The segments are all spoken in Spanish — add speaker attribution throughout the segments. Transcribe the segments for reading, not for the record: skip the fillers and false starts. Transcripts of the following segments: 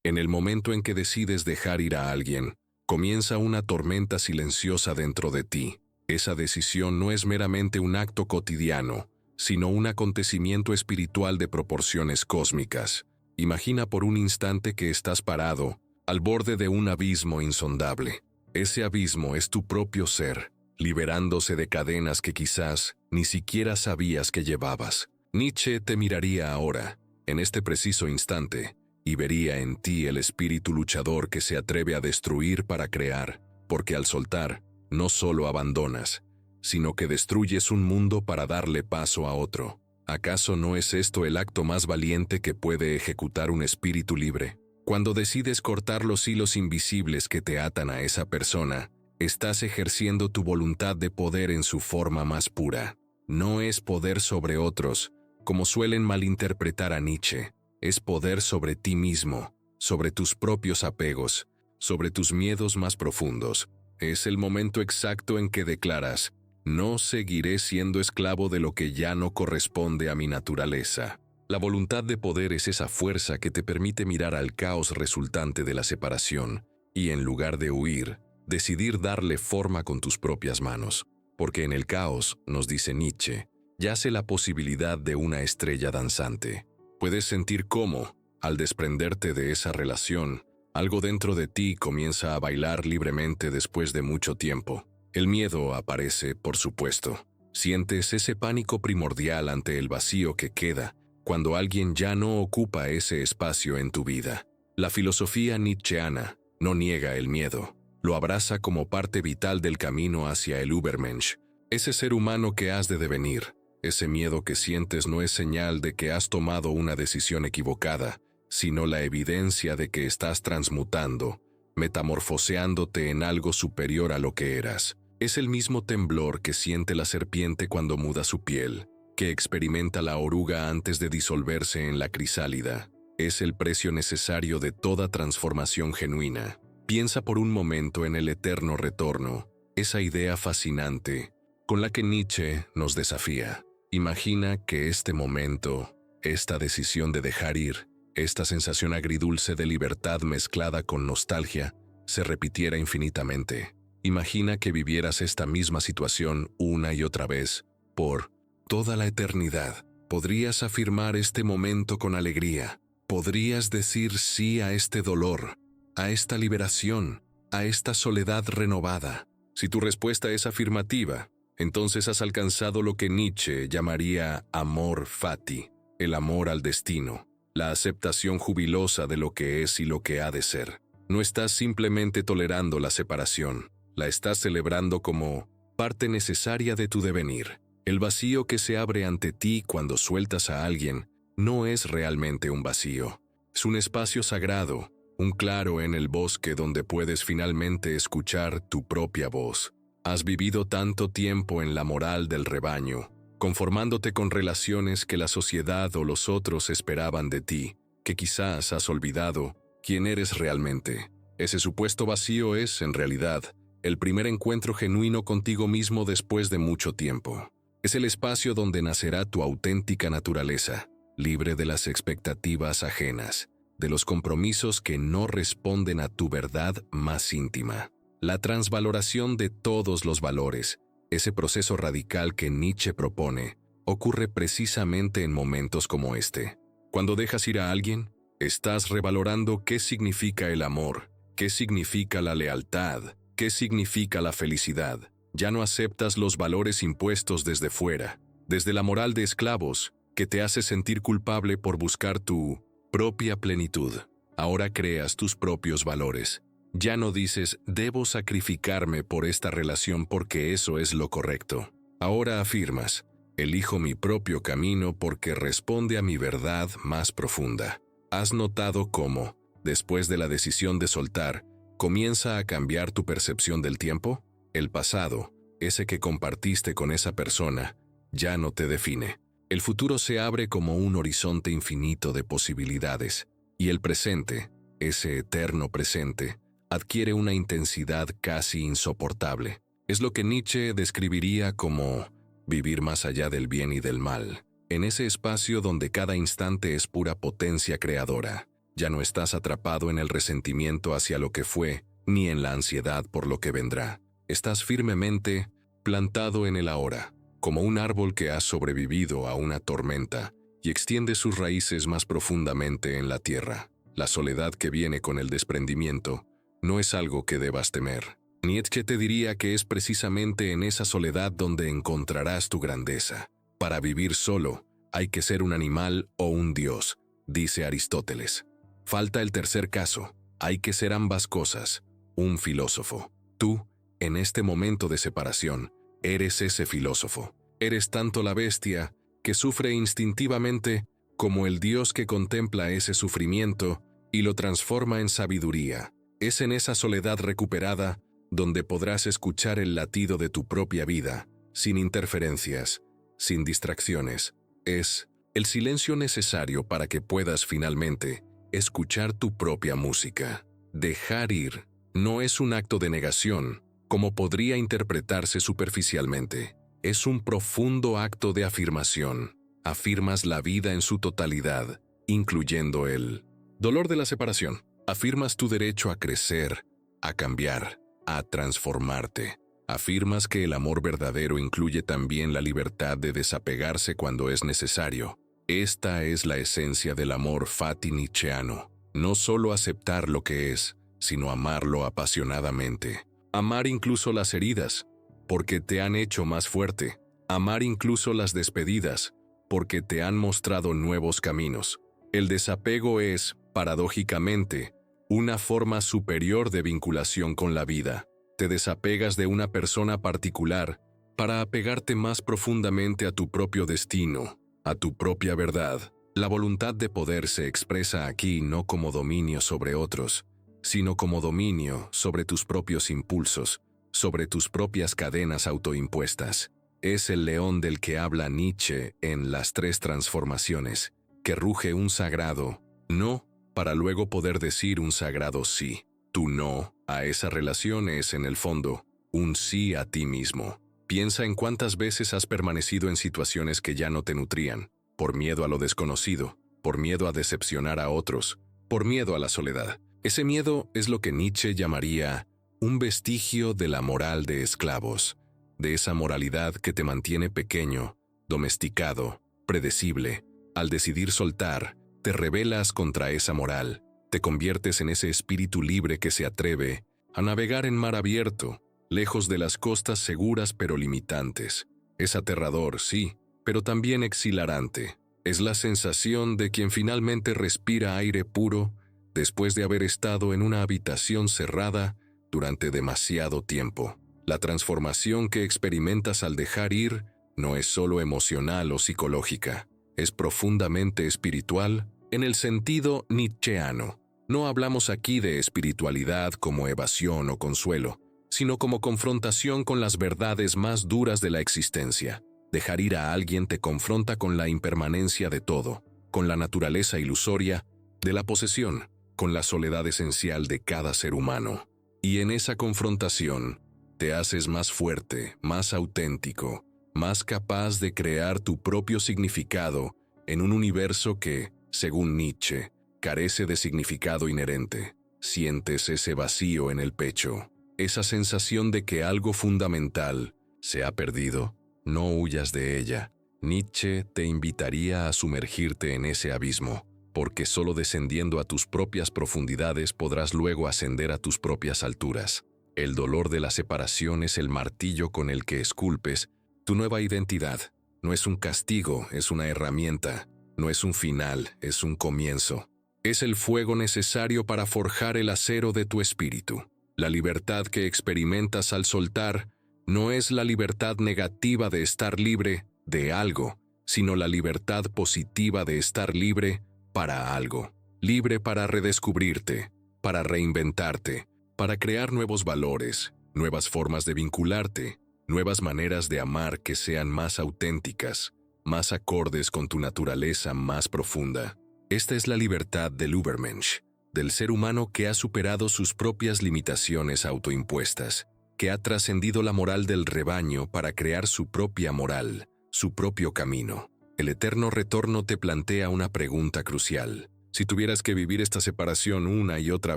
Speaker 1: En el momento en que decides dejar ir a alguien, comienza una tormenta silenciosa dentro de ti. Esa decisión no es meramente un acto cotidiano, sino un acontecimiento espiritual de proporciones cósmicas. Imagina por un instante que estás parado, al borde de un abismo insondable. Ese abismo es tu propio ser, liberándose de cadenas que quizás ni siquiera sabías que llevabas. Nietzsche te miraría ahora, en este preciso instante, y vería en ti el espíritu luchador que se atreve a destruir para crear, porque al soltar, no solo abandonas, sino que destruyes un mundo para darle paso a otro. ¿Acaso no es esto el acto más valiente que puede ejecutar un espíritu libre? Cuando decides cortar los hilos invisibles que te atan a esa persona, estás ejerciendo tu voluntad de poder en su forma más pura. No es poder sobre otros, como suelen malinterpretar a Nietzsche. Es poder sobre ti mismo, sobre tus propios apegos, sobre tus miedos más profundos. Es el momento exacto en que declaras: no seguiré siendo esclavo de lo que ya no corresponde a mi naturaleza. La voluntad de poder es esa fuerza que te permite mirar al caos resultante de la separación y, en lugar de huir, decidir darle forma con tus propias manos. Porque en el caos, nos dice Nietzsche, yace la posibilidad de una estrella danzante. Puedes sentir cómo, al desprenderte de esa relación, algo dentro de ti comienza a bailar libremente después de mucho tiempo. El miedo aparece, por supuesto. Sientes ese pánico primordial ante el vacío que queda cuando alguien ya no ocupa ese espacio en tu vida. La filosofía nietzscheana no niega el miedo, lo abraza como parte vital del camino hacia el Übermensch, ese ser humano que has de devenir. Ese miedo que sientes no es señal de que has tomado una decisión equivocada, sino la evidencia de que estás transmutando, metamorfoseándote en algo superior a lo que eras. Es el mismo temblor que siente la serpiente cuando muda su piel, que experimenta la oruga antes de disolverse en la crisálida. Es el precio necesario de toda transformación genuina. Piensa por un momento en el eterno retorno, esa idea fascinante con la que Nietzsche nos desafía. Imagina que este momento, esta decisión de dejar ir, esta sensación agridulce de libertad mezclada con nostalgia, se repitiera infinitamente. Imagina que vivieras esta misma situación una y otra vez, por toda la eternidad. Podrías afirmar este momento con alegría. Podrías decir sí a este dolor, a esta liberación, a esta soledad renovada. Si tu respuesta es afirmativa, entonces has alcanzado lo que Nietzsche llamaría amor fati, el amor al destino, la aceptación jubilosa de lo que es y lo que ha de ser. No estás simplemente tolerando la separación, la estás celebrando como parte necesaria de tu devenir. El vacío que se abre ante ti cuando sueltas a alguien no es realmente un vacío. Es un espacio sagrado, un claro en el bosque donde puedes finalmente escuchar tu propia voz. Has vivido tanto tiempo en la moral del rebaño, conformándote con relaciones que la sociedad o los otros esperaban de ti, que quizás has olvidado quién eres realmente. Ese supuesto vacío es, en realidad, el primer encuentro genuino contigo mismo después de mucho tiempo. Es el espacio donde nacerá tu auténtica naturaleza, libre de las expectativas ajenas, de los compromisos que no responden a tu verdad más íntima. La transvaloración de todos los valores, ese proceso radical que Nietzsche propone, ocurre precisamente en momentos como este. Cuando dejas ir a alguien, estás revalorando qué significa el amor, qué significa la lealtad, qué significa la felicidad. Ya no aceptas los valores impuestos desde fuera, desde la moral de esclavos, que te hace sentir culpable por buscar tu propia plenitud. Ahora creas tus propios valores. Ya no dices, debo sacrificarme por esta relación porque eso es lo correcto. Ahora afirmas, elijo mi propio camino porque responde a mi verdad más profunda. ¿Has notado cómo, después de la decisión de soltar, comienza a cambiar tu percepción del tiempo? El pasado, ese que compartiste con esa persona, ya no te define. El futuro se abre como un horizonte infinito de posibilidades, y el presente, ese eterno presente, adquiere una intensidad casi insoportable. Es lo que Nietzsche describiría como vivir más allá del bien y del mal, en ese espacio donde cada instante es pura potencia creadora. Ya no estás atrapado en el resentimiento hacia lo que fue, ni en la ansiedad por lo que vendrá. Estás firmemente plantado en el ahora, como un árbol que ha sobrevivido a una tormenta y extiende sus raíces más profundamente en la tierra. La soledad que viene con el desprendimiento no es algo que debas temer. Nietzsche te diría que es precisamente en esa soledad donde encontrarás tu grandeza. Para vivir solo, hay que ser un animal o un dios, dice Aristóteles. Falta el tercer caso, hay que ser ambas cosas, un filósofo. Tú, en este momento de separación, eres ese filósofo. Eres tanto la bestia que sufre instintivamente como el dios que contempla ese sufrimiento y lo transforma en sabiduría. Es en esa soledad recuperada donde podrás escuchar el latido de tu propia vida, sin interferencias, sin distracciones. Es el silencio necesario para que puedas finalmente escuchar tu propia música. Dejar ir no es un acto de negación, como podría interpretarse superficialmente. Es un profundo acto de afirmación. Afirmas la vida en su totalidad, incluyendo el dolor de la separación. Afirmas tu derecho a crecer, a cambiar, a transformarte. Afirmas que el amor verdadero incluye también la libertad de desapegarse cuando es necesario. Esta es la esencia del amor fati nietzscheano. No solo aceptar lo que es, sino amarlo apasionadamente. Amar incluso las heridas, porque te han hecho más fuerte. Amar incluso las despedidas, porque te han mostrado nuevos caminos. El desapego es, paradójicamente, una forma superior de vinculación con la vida. Te desapegas de una persona particular para apegarte más profundamente a tu propio destino, a tu propia verdad. La voluntad de poder se expresa aquí no como dominio sobre otros, sino como dominio sobre tus propios impulsos, sobre tus propias cadenas autoimpuestas. Es el león del que habla Nietzsche en Las Tres Transformaciones, que ruge un sagrado no para luego poder decir un sagrado sí. Tu no a esa relación es, en el fondo, un sí a ti mismo. Piensa en cuántas veces has permanecido en situaciones que ya no te nutrían, por miedo a lo desconocido, por miedo a decepcionar a otros, por miedo a la soledad. Ese miedo es lo que Nietzsche llamaría un vestigio de la moral de esclavos, de esa moralidad que te mantiene pequeño, domesticado, predecible. Al decidir soltar, te rebelas contra esa moral, te conviertes en ese espíritu libre que se atreve a navegar en mar abierto, lejos de las costas seguras pero limitantes. Es aterrador, sí, pero también exhilarante. Es la sensación de quien finalmente respira aire puro después de haber estado en una habitación cerrada durante demasiado tiempo. La transformación que experimentas al dejar ir no es solo emocional o psicológica, es profundamente espiritual en el sentido nietzscheano. No hablamos aquí de espiritualidad como evasión o consuelo, sino como confrontación con las verdades más duras de la existencia. Dejar ir a alguien te confronta con la impermanencia de todo, con la naturaleza ilusoria de la posesión, con la soledad esencial de cada ser humano. Y en esa confrontación, te haces más fuerte, más auténtico, más capaz de crear tu propio significado en un universo que, según Nietzsche, carece de significado inherente. Sientes ese vacío en el pecho, esa sensación de que algo fundamental se ha perdido. No huyas de ella. Nietzsche te invitaría a sumergirte en ese abismo, porque solo descendiendo a tus propias profundidades podrás luego ascender a tus propias alturas. El dolor de la separación es el martillo con el que esculpes tu nueva identidad. No es un castigo, es una herramienta. No es un final, es un comienzo. Es el fuego necesario para forjar el acero de tu espíritu. La libertad que experimentas al soltar no es la libertad negativa de estar libre de algo, sino la libertad positiva de estar libre para algo. Libre para redescubrirte, para reinventarte, para crear nuevos valores, nuevas formas de vincularte, nuevas maneras de amar que sean más auténticas, más acordes con tu naturaleza más profunda. Esta es la libertad del Übermensch, del ser humano que ha superado sus propias limitaciones autoimpuestas, que ha trascendido la moral del rebaño para crear su propia moral, su propio camino. El eterno retorno te plantea una pregunta crucial. Si tuvieras que vivir esta separación una y otra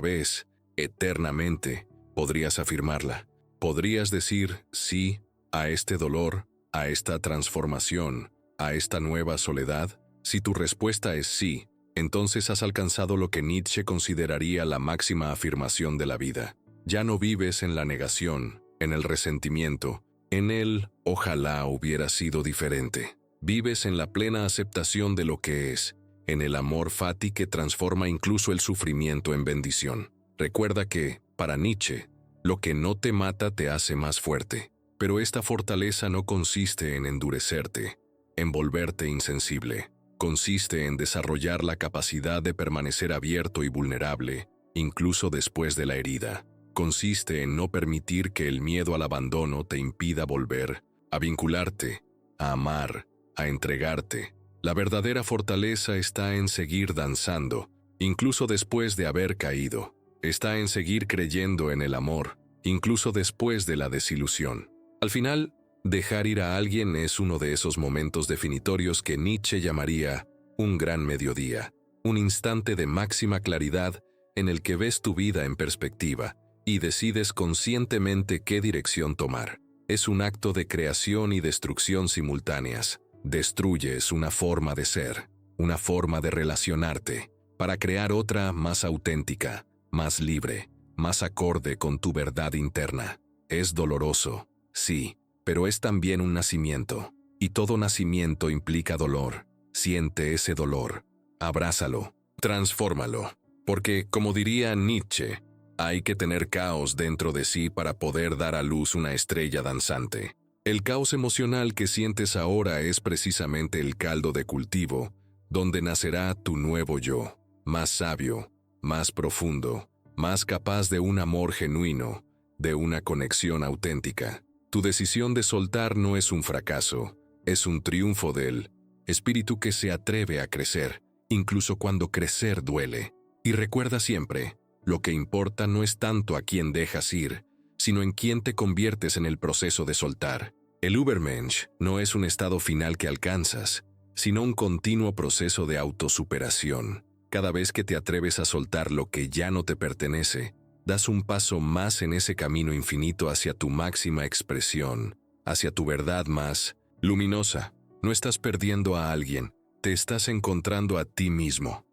Speaker 1: vez, eternamente, podrías afirmarla. Podrías decir sí a este dolor, a esta transformación, a esta nueva soledad. Si tu respuesta es sí, entonces has alcanzado lo que Nietzsche consideraría la máxima afirmación de la vida. Ya no vives en la negación, en el resentimiento, en el ojalá hubiera sido diferente. Vives en la plena aceptación de lo que es, en el amor fati que transforma incluso el sufrimiento en bendición. Recuerda que, para Nietzsche, lo que no te mata te hace más fuerte. Pero esta fortaleza no consiste en endurecerte, en volverte insensible. Consiste en desarrollar la capacidad de permanecer abierto y vulnerable, incluso después de la herida. Consiste en no permitir que el miedo al abandono te impida volver, a vincularte, a amar, a entregarte. La verdadera fortaleza está en seguir danzando, incluso después de haber caído. Está en seguir creyendo en el amor, incluso después de la desilusión. Al final, dejar ir a alguien es uno de esos momentos definitorios que Nietzsche llamaría un gran mediodía, un instante de máxima claridad en el que ves tu vida en perspectiva y decides conscientemente qué dirección tomar. Es un acto de creación y destrucción simultáneas. Destruyes una forma de ser, una forma de relacionarte, para crear otra más auténtica, más libre, más acorde con tu verdad interna. Es doloroso, sí, pero es también un nacimiento, y todo nacimiento implica dolor. Siente ese dolor, abrázalo, transfórmalo, porque, como diría Nietzsche, hay que tener caos dentro de sí para poder dar a luz una estrella danzante. El caos emocional que sientes ahora es precisamente el caldo de cultivo, donde nacerá tu nuevo yo, más sabio, más profundo, más capaz de un amor genuino, de una conexión auténtica. Tu decisión de soltar no es un fracaso, es un triunfo del espíritu que se atreve a crecer, incluso cuando crecer duele. Y recuerda siempre, lo que importa no es tanto a quién dejas ir, sino en quién te conviertes en el proceso de soltar. El Übermensch no es un estado final que alcanzas, sino un continuo proceso de autosuperación. Cada vez que te atreves a soltar lo que ya no te pertenece, das un paso más en ese camino infinito hacia tu máxima expresión, hacia tu verdad más luminosa. No estás perdiendo a alguien, te estás encontrando a ti mismo.